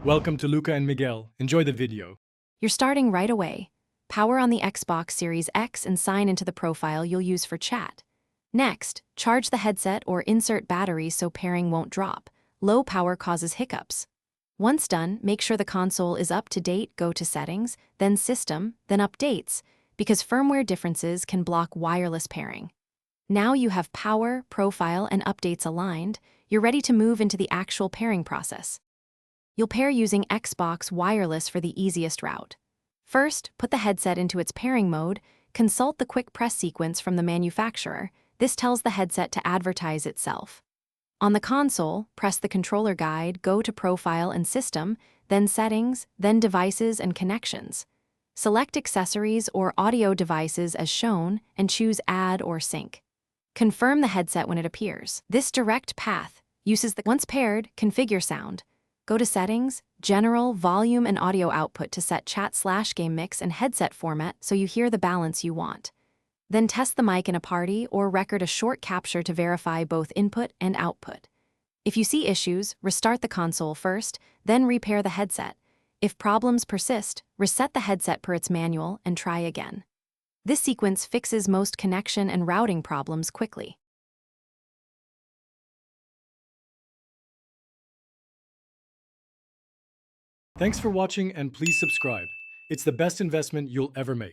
Welcome to Luca and Miguel. Enjoy the video. You're starting right away. Power on the Xbox Series X and sign into the profile you'll use for chat. Next, charge the headset or insert batteries so pairing won't drop. Low power causes hiccups. Once done, make sure the console is up to date, go to Settings, then System, then Updates, because firmware differences can block wireless pairing. Now you have power, profile, and updates aligned, you're ready to move into the actual pairing process. You'll pair using Xbox Wireless for the easiest route. First, put the headset into its pairing mode, consult the quick press sequence from the manufacturer. This tells the headset to advertise itself. On the console, press the controller guide, go to Profile and System, then Settings, then Devices and Connections. Select accessories or audio devices as shown and choose Add or Sync. Confirm the headset when it appears. This direct path uses the once paired, configure sound. Go to Settings, General, Volume and Audio Output to set chat/game mix and headset format so you hear the balance you want. Then test the mic in a party or record a short capture to verify both input and output. If you see issues, restart the console first, then repair the headset. If problems persist, reset the headset per its manual and try again. This sequence fixes most connection and routing problems quickly. Thanks for watching and please subscribe. It's the best investment you'll ever make.